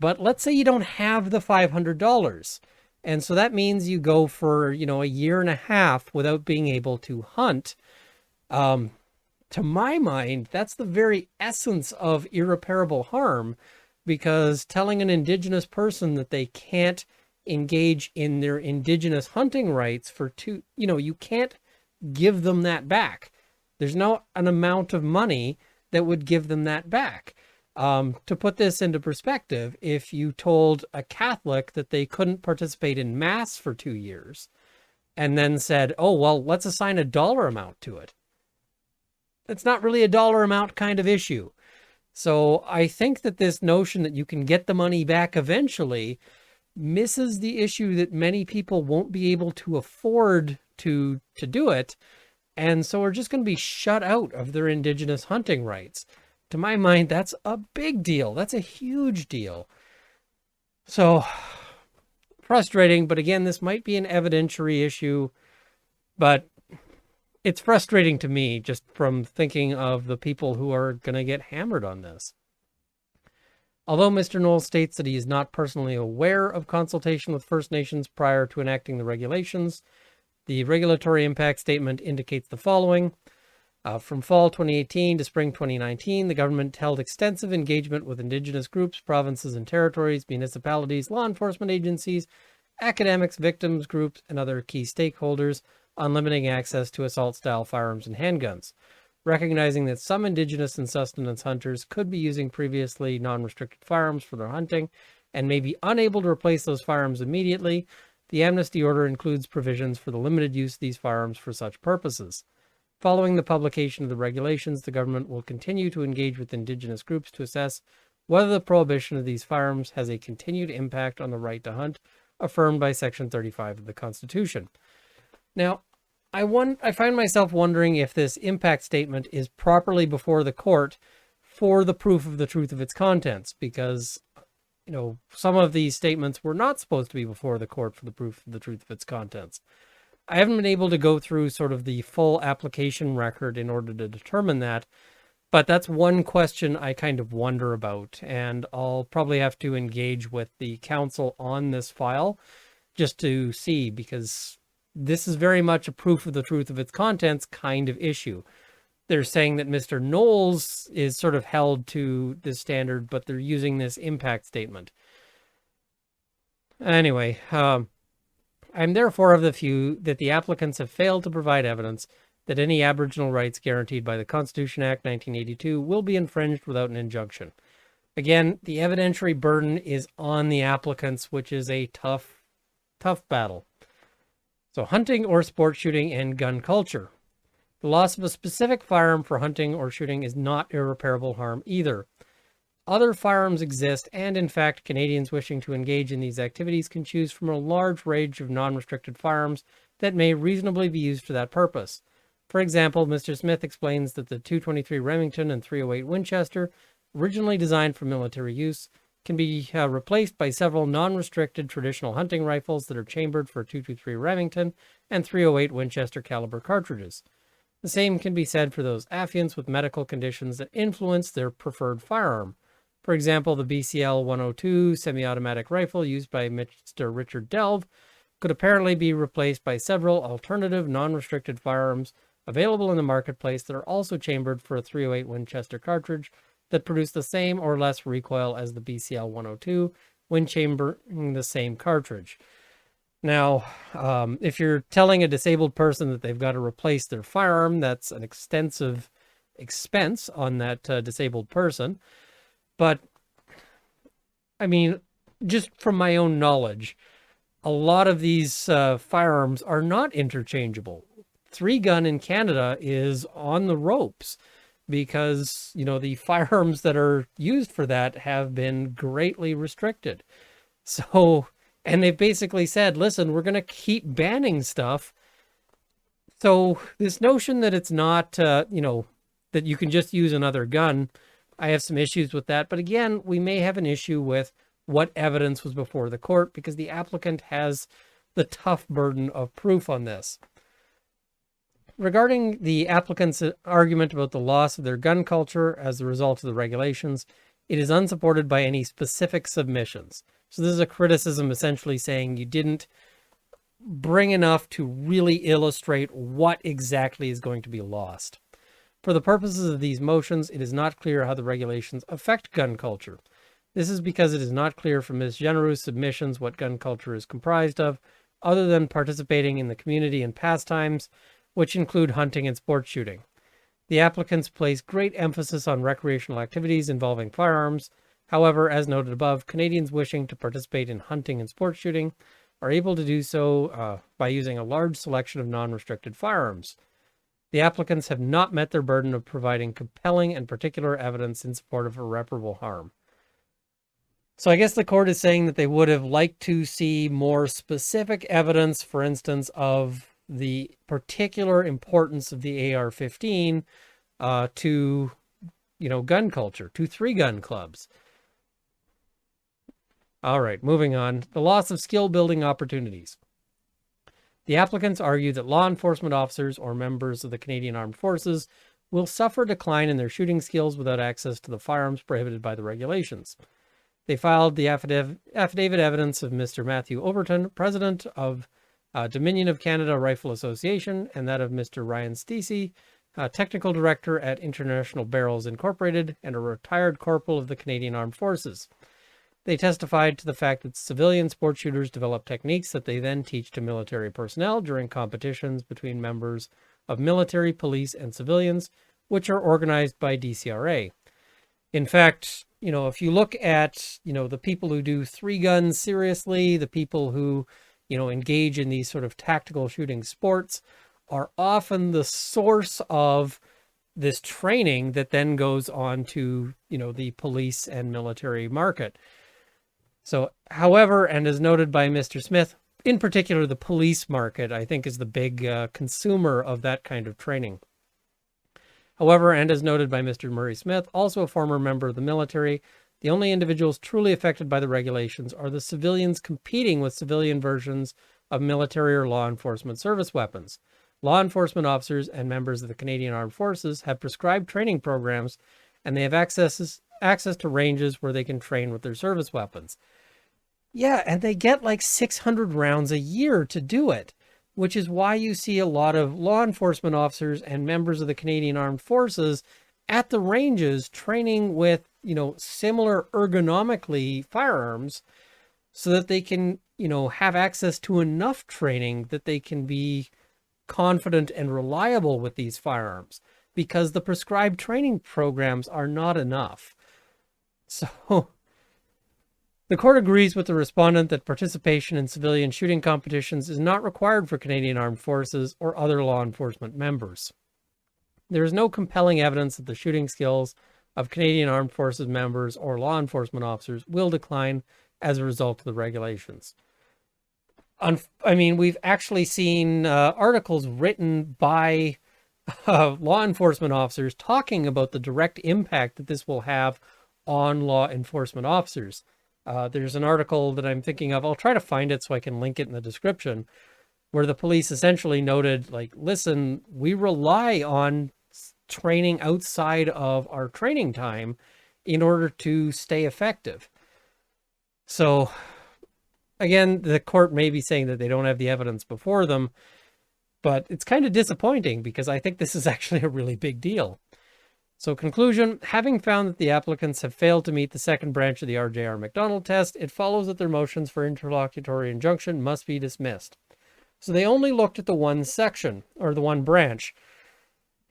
But let's say you don't have the $500. And so that means you go for, a year and a half without being able to hunt. To my mind, that's the very essence of irreparable harm, because telling an Indigenous person that they can't engage in their Indigenous hunting rights for you can't give them that back. There's not an amount of money that would give them that back. To put this into perspective, if you told a Catholic that they couldn't participate in Mass for 2 years and then said, oh, well, let's assign a dollar amount to it, it's not really a dollar amount kind of issue. So I think that this notion that you can get the money back eventually misses the issue that many people won't be able to afford to do it. And so are just going to be shut out of their Indigenous hunting rights. To my mind, that's a big deal. That's a huge deal. So frustrating, but again, this might be an evidentiary issue, but it's frustrating to me just from thinking of the people who are going to get hammered on this. Although Mr. Knowles states that he is not personally aware of consultation with First Nations prior to enacting the regulations, the regulatory impact statement indicates the following. From fall 2018 to spring 2019, the government held extensive engagement with Indigenous groups, provinces and territories, municipalities, law enforcement agencies, academics, victims groups, and other key stakeholders on limiting access to assault-style firearms and handguns, recognizing that some Indigenous and sustenance hunters could be using previously non-restricted firearms for their hunting and may be unable to replace those firearms immediately. The amnesty order includes provisions for the limited use of these firearms for such purposes. Following the publication of the regulations, the government will continue to engage with Indigenous groups to assess whether the prohibition of these firearms has a continued impact on the right to hunt, affirmed by Section 35 of the Constitution. Now, I find myself wondering if this impact statement is properly before the court for the proof of the truth of its contents, because, some of these statements were not supposed to be before the court for the proof of the truth of its contents. I haven't been able to go through sort of the full application record in order to determine that, but that's one question I kind of wonder about, and I'll probably have to engage with the council on this file just to see, because this is very much a proof of the truth of its contents kind of issue. They're saying that Mr. Knowles is sort of held to this standard, but they're using this impact statement. Anyway, I'm therefore of the view that the applicants have failed to provide evidence that any Aboriginal rights guaranteed by the Constitution Act 1982 will be infringed without an injunction. Again, the evidentiary burden is on the applicants, which is a tough battle. So hunting or sport shooting and gun culture. The loss of a specific firearm for hunting or shooting is not irreparable harm either. Other firearms exist, and in fact, Canadians wishing to engage in these activities can choose from a large range of non-restricted firearms that may reasonably be used for that purpose. For example, Mr. Smith explains that the .223 Remington and .308 Winchester, originally designed for military use, can be replaced by several non-restricted traditional hunting rifles that are chambered for .223 Remington and .308 Winchester caliber cartridges. The same can be said for those affiants with medical conditions that influence their preferred firearm. For example, the BCL 102 semi-automatic rifle used by Mr. Richard Delve could apparently be replaced by several alternative non-restricted firearms available in the marketplace that are also chambered for a .308 Winchester cartridge that produce the same or less recoil as the BCL 102 when chambering the same cartridge. Now, if you're telling a disabled person that they've got to replace their firearm, that's an extensive expense on that disabled person. But, I mean, just from my own knowledge, a lot of these firearms are not interchangeable. 3-gun in Canada is on the ropes because, the firearms that are used for that have been greatly restricted. So, and they've basically said, listen, we're going to keep banning stuff. So this notion that it's not, that you can just use another gun, I have some issues with that. But again, we may have an issue with what evidence was before the court, because the applicant has the tough burden of proof on this. Regarding the applicant's argument about the loss of their gun culture as a result of the regulations, it is unsupported by any specific submissions. So this is a criticism essentially saying you didn't bring enough to really illustrate what exactly is going to be lost. For the purposes of these motions, it is not clear how the regulations affect gun culture. This is because it is not clear from Ms. Generou's submissions what gun culture is comprised of, other than participating in the community and pastimes, which include hunting and sport shooting. The applicants place great emphasis on recreational activities involving firearms. However, as noted above, Canadians wishing to participate in hunting and sport shooting are able to do so by using a large selection of non-restricted firearms. The applicants have not met their burden of providing compelling and particular evidence in support of irreparable harm. So I guess the court is saying that they would have liked to see more specific evidence, for instance, of the particular importance of the AR-15 to, gun culture, to 3-gun clubs. All right, moving on. The loss of skill building opportunities. The applicants argue that law enforcement officers or members of the Canadian Armed Forces will suffer decline in their shooting skills without access to the firearms prohibited by the regulations. They filed the affidavit evidence of Mr. Matthew Overton, president of Dominion of Canada Rifle Association, and that of Mr. Ryan Stacey, technical director at International Barrels Incorporated and a retired corporal of the Canadian Armed Forces. They testified to the fact that civilian sport shooters develop techniques that they then teach to military personnel during competitions between members of military, police, and civilians, which are organized by DCRA. In fact, if you look at, the people who do 3-guns seriously, the people who, engage in these sort of tactical shooting sports are often the source of this training that then goes on to, the police and military market. So, however, and as noted by Mr. Smith, in particular, the police market, I think, is the big consumer of that kind of training. However, and as noted by Mr. Murray Smith, also a former member of the military, the only individuals truly affected by the regulations are the civilians competing with civilian versions of military or law enforcement service weapons. Law enforcement officers and members of the Canadian Armed Forces have prescribed training programs, and they have access to ranges where they can train with their service weapons. Yeah, and they get like 600 rounds a year to do it, which is why you see a lot of law enforcement officers and members of the Canadian Armed Forces at the ranges training with, similar ergonomically firearms so that they can, have access to enough training that they can be confident and reliable with these firearms, because the prescribed training programs are not enough. So the court agrees with the respondent that participation in civilian shooting competitions is not required for Canadian Armed Forces or other law enforcement members. There is no compelling evidence that the shooting skills of Canadian Armed Forces members or law enforcement officers will decline as a result of the regulations. We've actually seen articles written by law enforcement officers talking about the direct impact that this will have on law enforcement officers. There's an article that I'm thinking of. I'll try to find it so I can link it in the description, where the police essentially noted, listen, we rely on training outside of our training time in order to stay effective. So again, the court may be saying that they don't have the evidence before them, but it's kind of disappointing because I think this is actually a really big deal. So conclusion, having found that the applicants have failed to meet the second branch of the RJR McDonald test, it follows that their motions for interlocutory injunction must be dismissed. So they only looked at the one section, or the one branch.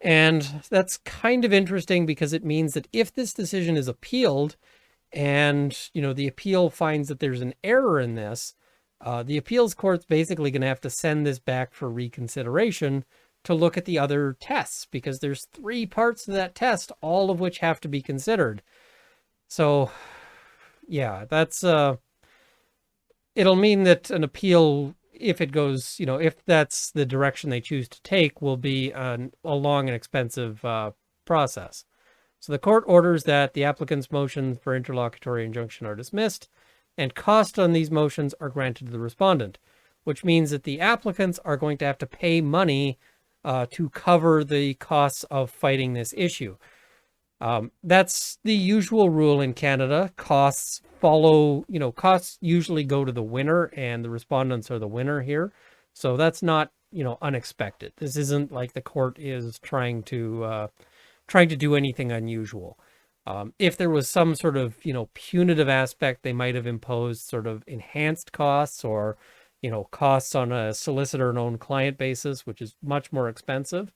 And that's kind of interesting because it means that if this decision is appealed and, the appeal finds that there's an error in this, the appeals court's basically going to have to send this back for reconsideration to look at the other tests, because there's 3 parts to that test, all of which have to be considered. So, yeah, that's, it'll mean that an appeal, if it goes, if that's the direction they choose to take, will be a long and expensive process. So the court orders that the applicant's motions for interlocutory injunction are dismissed, and costs on these motions are granted to the respondent, which means that the applicants are going to have to pay money to cover the costs of fighting this issue. That's the usual rule in Canada. Costs follow, costs usually go to the winner, and the respondents are the winner here. So that's not, unexpected. This isn't like the court is trying to do anything unusual. If there was some sort of, punitive aspect, they might have imposed sort of enhanced costs or, costs on a solicitor and own client basis, which is much more expensive.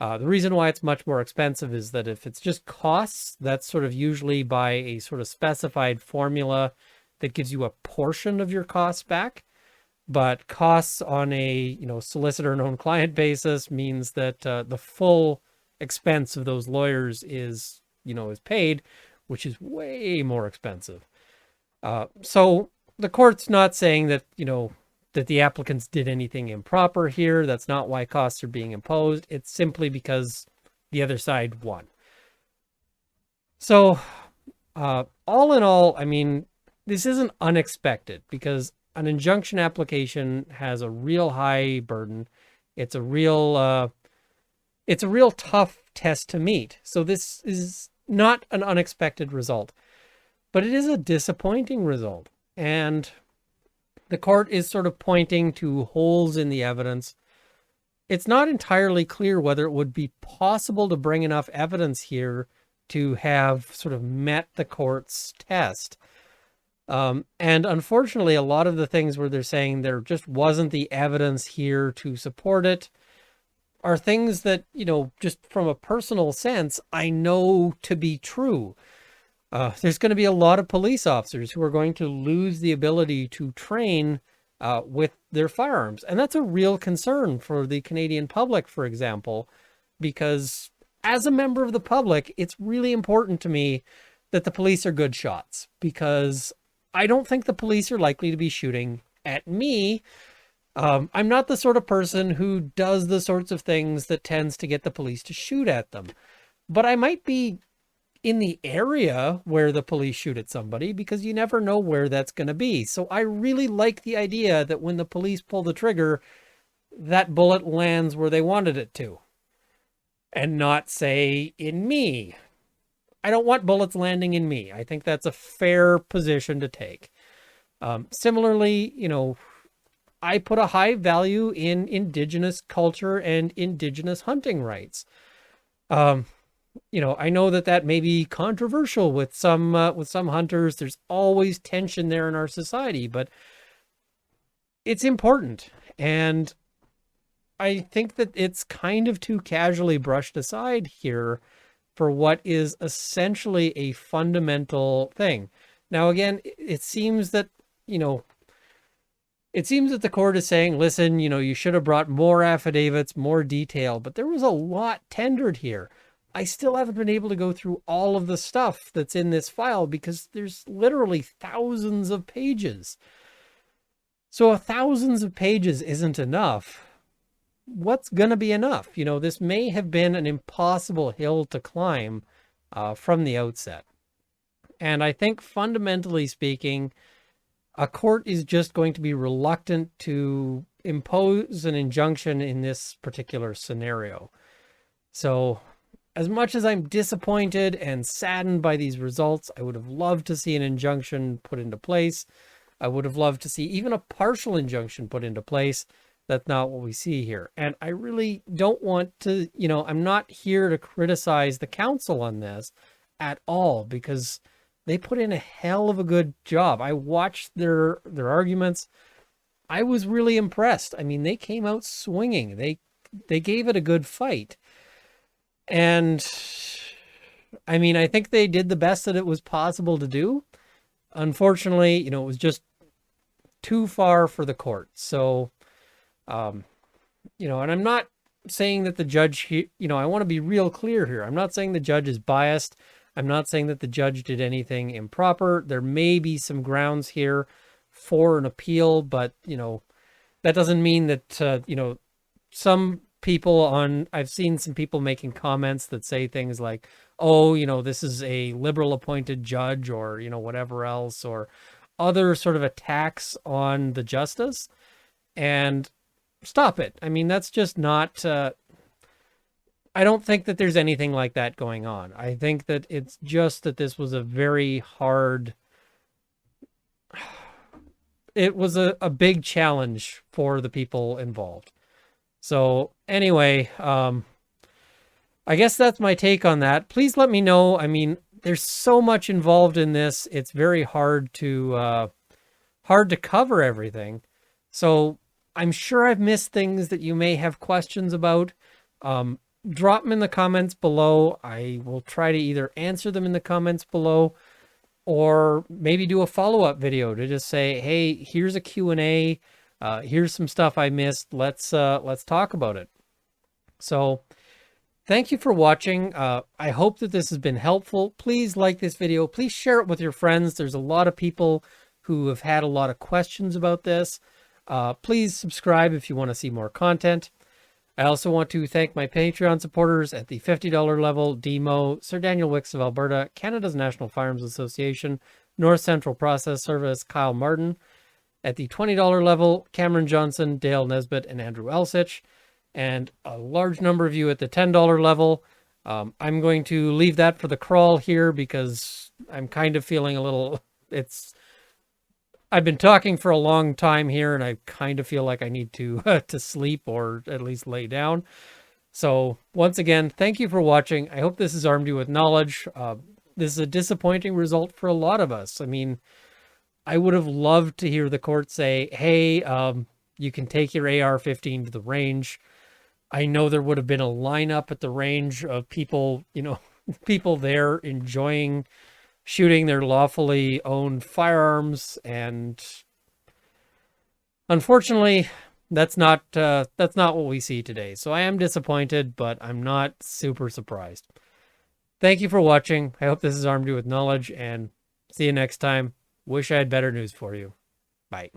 The reason why it's much more expensive is that if it's just costs, that's sort of usually by a sort of specified formula that gives you a portion of your costs back. But costs on a, solicitor and own client basis means that the full expense of those lawyers is paid, which is way more expensive. So the court's not saying that, that the applicants did anything improper here. That's not why costs are being imposed. It's simply because the other side won. So all in all, I mean, this isn't unexpected because an injunction application has a real high burden. It's a real tough test to meet. So this is not an unexpected result, but it is a disappointing result. And the court is sort of pointing to holes in the evidence. It's not entirely clear whether it would be possible to bring enough evidence here to have sort of met the court's test. And unfortunately, a lot of the things where they're saying there just wasn't the evidence here to support it are things that, just from a personal sense, I know to be true. There's going to be a lot of police officers who are going to lose the ability to train with their firearms. And that's a real concern for the Canadian public, for example, because as a member of the public, it's really important to me that the police are good shots, because I don't think the police are likely to be shooting at me. I'm not the sort of person who does the sorts of things that tends to get the police to shoot at them, but I might be in the area where the police shoot at somebody, because you never know where that's going to be. So I really like the idea that when the police pull the trigger, that bullet lands where they wanted it to, and not, say, in me. I don't want bullets landing in me. I think that's a fair position to take. Similarly, I put a high value in Indigenous culture and Indigenous hunting rights. I know that may be controversial with some hunters. There's always tension there in our society, but it's important. And I think that it's kind of too casually brushed aside here for what is essentially a fundamental thing. Now, again, it seems that, the court is saying, listen, you should have brought more affidavits, more detail, but there was a lot tendered here. I still haven't been able to go through all of the stuff that's in this file because there's literally thousands of pages. So if thousands of pages isn't enough, what's going to be enough? This may have been an impossible hill to climb from the outset. And I think fundamentally speaking, a court is just going to be reluctant to impose an injunction in this particular scenario. So as much as I'm disappointed and saddened by these results, I would have loved to see an injunction put into place. I would have loved to see even a partial injunction put into place. That's not what we see here. And I really don't want to, I'm not here to criticize the council on this at all, because they put in a hell of a good job. I watched their arguments. I was really impressed. I mean, they came out swinging. They gave it a good fight. And I mean, I think they did the best that it was possible to do. Unfortunately, it was just too far for the court. So, and I'm not saying that the judge, I want to be real clear here. I'm not saying the judge is biased. I'm not saying that the judge did anything improper. There may be some grounds here for an appeal, but, that doesn't mean that, some people I've seen some people making comments that say things like, oh, this is a liberal appointed judge, or, whatever else, or, other sort of attacks on the justice, and stop it. I mean, that's just not, I don't think that there's anything like that going on. I think that it's just that this was a very hard, it was a big challenge for the people involved. So anyway, I guess that's my take on that. Please let me know. I mean, there's so much involved in this. It's very hard to cover everything. So I'm sure I've missed things that you may have questions about. Drop them in the comments below. I will try to either answer them in the comments below or maybe do a follow-up video to just say, hey, here's a Q&A. Here's some stuff I missed. Let's talk about it. So thank you for watching. I hope that this has been helpful. Please like this video. Please share it with your friends. There's a lot of people who have had a lot of questions about this. Please subscribe if you want to see more content. I also want to thank my Patreon supporters at the $50 level: Demo, Sir Daniel Wicks of Alberta, Canada's National Firearms Association, North Central Process Service, Kyle Martin. At the $20 level, Cameron Johnson, Dale Nesbitt, and Andrew Elsich. And a large number of you at the $10 level. I'm going to leave that for the crawl here because I'm kind of feeling a little, I've been talking for a long time here and I kind of feel like I need to to sleep or at least lay down. So once again, thank you for watching. I hope this has armed you with knowledge. This is a disappointing result for a lot of us. I mean, I would have loved to hear the court say, hey, you can take your AR-15 to the range. I know there would have been a lineup at the range of people, you know, people there enjoying shooting their lawfully owned firearms, and unfortunately, that's not what we see today. So I am disappointed, but I'm not super surprised. Thank you for watching. I hope this has armed you with knowledge, and see you next time. Wish I had better news for you. Bye.